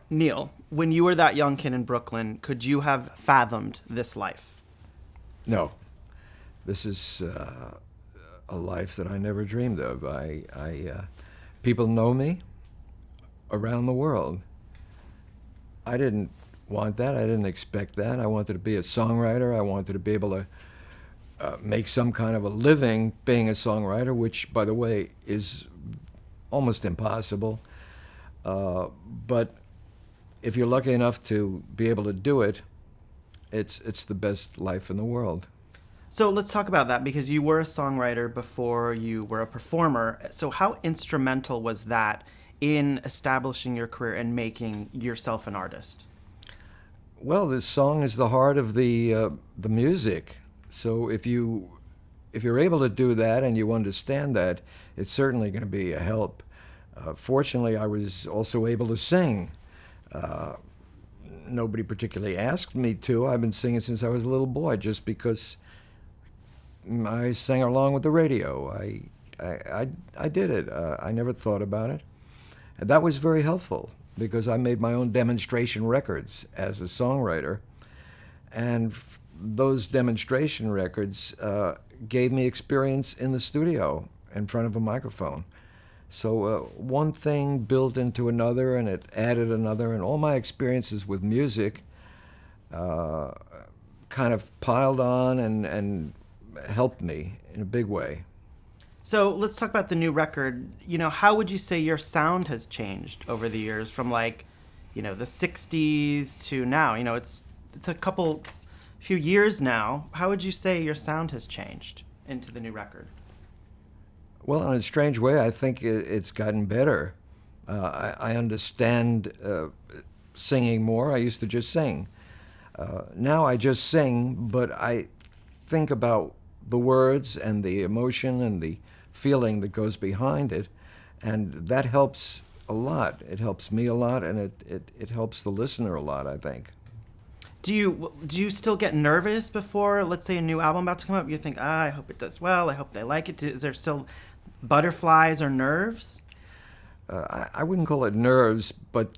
Neil, when you were that young kid in Brooklyn, could you have fathomed this life? No, this is a life that I never dreamed of. People know me around the world. I didn't want that. I didn't expect that. I wanted to be a songwriter. I wanted to be able to make some kind of a living being a songwriter, which, by the way, is almost impossible. But if you're lucky enough to be able to do it, it's the best life in the world. So let's talk about that because you were a songwriter before you were a performer. So, how instrumental was that in establishing your career and making yourself an artist? Well, this song is the heart of the music. So if you're able to do that and you understand that, it's certainly going to be a help. Fortunately, I was also able to sing. Uh, Nobody particularly asked me to. I've been singing since I was a little boy, just because I sang along with the radio. I did it. I never thought about it. And that was very helpful because I made my own demonstration records as a songwriter. And those demonstration records gave me experience in the studio in front of a microphone. So one thing built into another, and it added another, and all my experiences with music uh, kind of piled on and helped me in a big way. So, let's talk about the new record. How would you say your sound has changed over the years from the 60s to now? It's a few years now. How would you say your sound has changed into the new record? Well, in a strange way, I think it's gotten better. I understand singing more. I used to just sing. Now I just sing, but I think about the words and the emotion and the feeling that goes behind it, and that helps a lot. It helps me a lot, and it helps the listener a lot, I think. Do you still get nervous before, let's say, a new album about to come up? You think, I hope it does well. I hope they like it. Is there still butterflies or nerves? I wouldn't call it nerves, but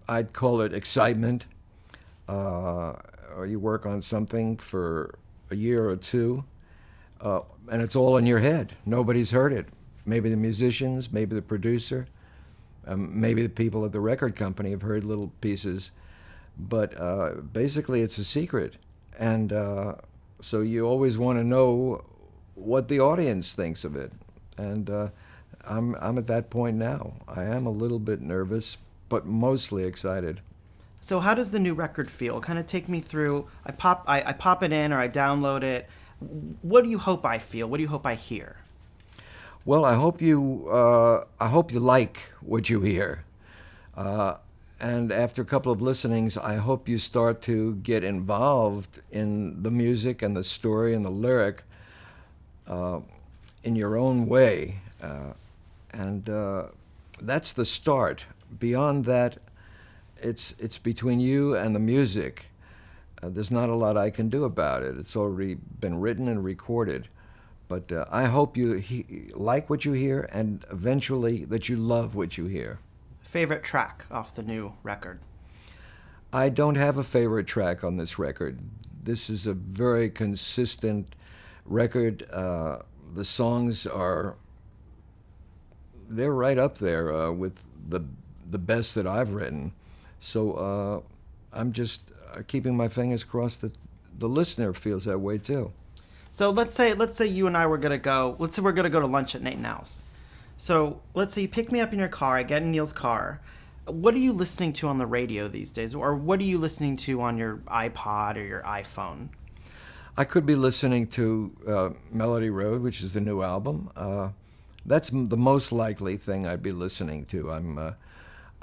I'd call it excitement. Or you work on something for a year or two, and it's all in your head. Nobody's heard it. Maybe the musicians, maybe the producer, maybe the people at the record company have heard little pieces, but basically it's a secret. And so you always want to know what the audience thinks of it. And I'm at that point now. I am a little bit nervous, but mostly excited. So how does the new record feel? Kind of take me through. I pop it in or I download it. What do you hope I feel? What do you hope I hear? Well, I hope you like what you hear. Uh, and after a couple of listenings, I hope you start to get involved in the music and the story and the lyric uh, in your own way. And that's the start. Beyond that, it's between you and the music. There's not a lot I can do about it. It's already been written and recorded. But I hope you like what you hear, and eventually that you love what you hear. Favorite track off the new record? I don't have a favorite track on this record. This is a very consistent record. The songs they're right up there with the best that I've written. So I'm just keeping my fingers crossed that the listener feels that way too. So let's say you and I were gonna go. Let's say we're gonna go to lunch at Nate and Al's. So let's say you pick me up in your car. I get in Neil's car. What are you listening to on the radio these days, or what are you listening to on your iPod or your iPhone? I could be listening to Melody Road, which is the new album. That's the most likely thing I'd be listening to.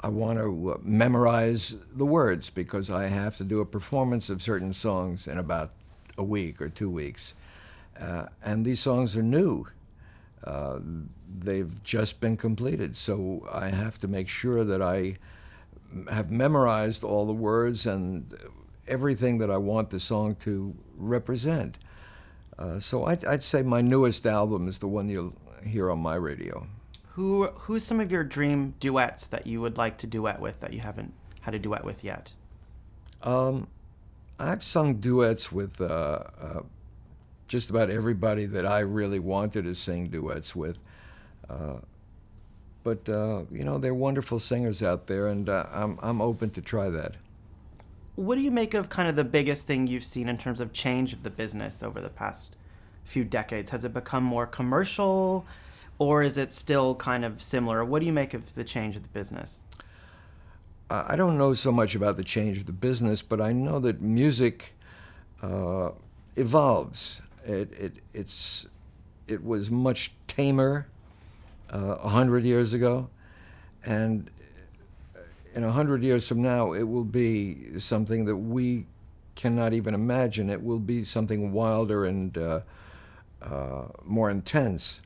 I want to memorize the words because I have to do a performance of certain songs in about a week or 2 weeks. And these songs are new. They've just been completed, so I have to make sure that I have memorized all the words and everything that I want the song to represent. So I'd say my newest album is the one you'll hear on my radio. Who's some of your dream duets that you would like to duet with that you haven't had a duet with yet? I've sung duets with just about everybody that I really wanted to sing duets with. But there are wonderful singers out there, and I'm open to try that. What do you make of kind of the biggest thing you've seen in terms of change of the business over the past few decades? Has it become more commercial, or is it still kind of similar? What do you make of the change of the business? I don't know so much about the change of the business, but I know that music evolves. It was much tamer 100 years ago, and in 100 years from now, it will be something that we cannot even imagine. It will be something wilder and more intense,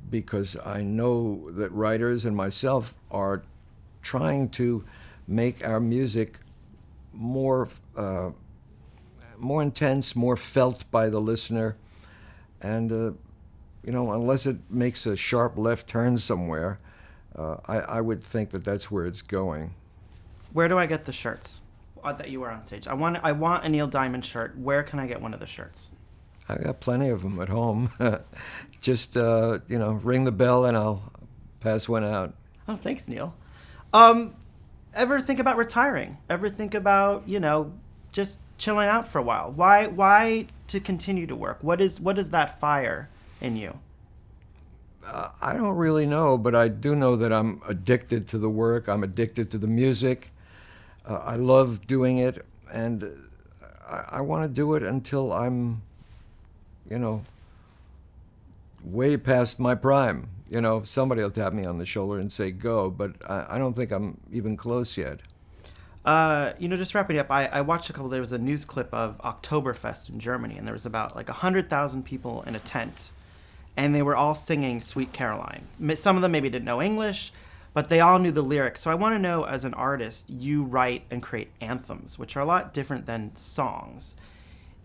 because I know that writers and myself are trying to make our music more intense, more felt by the listener, and unless it makes a sharp left turn somewhere, I would think that that's where it's going. Where do I get the shirts that you wear on stage? I want a Neil Diamond shirt. Where can I get one of the shirts? I got plenty of them at home. Just ring the bell and I'll pass one out. Oh, thanks, Neil. Ever think about retiring? Ever think about just chilling out for a while? Why to continue to work? What is that fire in you? I don't really know, but I do know that I'm addicted to the work. I'm addicted to the music. I love doing it, and I want to do it until I'm, way past my prime. Somebody will tap me on the shoulder and say, go, but I don't think I'm even close yet. Just wrapping up, I watched there was a news clip of Oktoberfest in Germany, and there was about 100,000 people in a tent, and they were all singing Sweet Caroline. Some of them maybe didn't know English, but they all knew the lyrics. So I want to know, as an artist, you write and create anthems, which are a lot different than songs.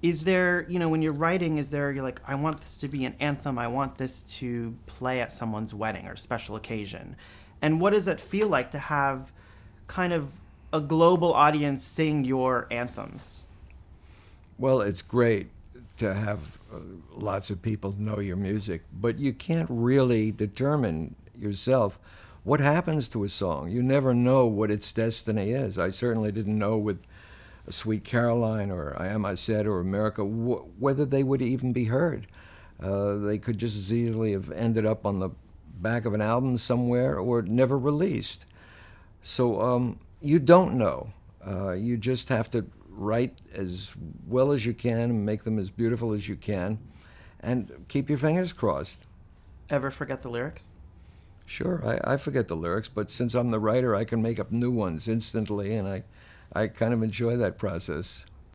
Is there, when you're writing, you're like, I want this to be an anthem, I want this to play at someone's wedding or special occasion. And what does it feel like to have kind of a global audience sing your anthems? Well, it's great to have lots of people know your music, but you can't really determine yourself what happens to a song. You never know what its destiny is. I certainly didn't know with Sweet Caroline or I Am I Said or America whether they would even be heard. They could just as easily have ended up on the back of an album somewhere or never released. So you don't know. You just have to write as well as you can and make them as beautiful as you can and keep your fingers crossed. Ever forget the lyrics? Sure, I forget the lyrics, but since I'm the writer, I can make up new ones instantly, and I kind of enjoy that process.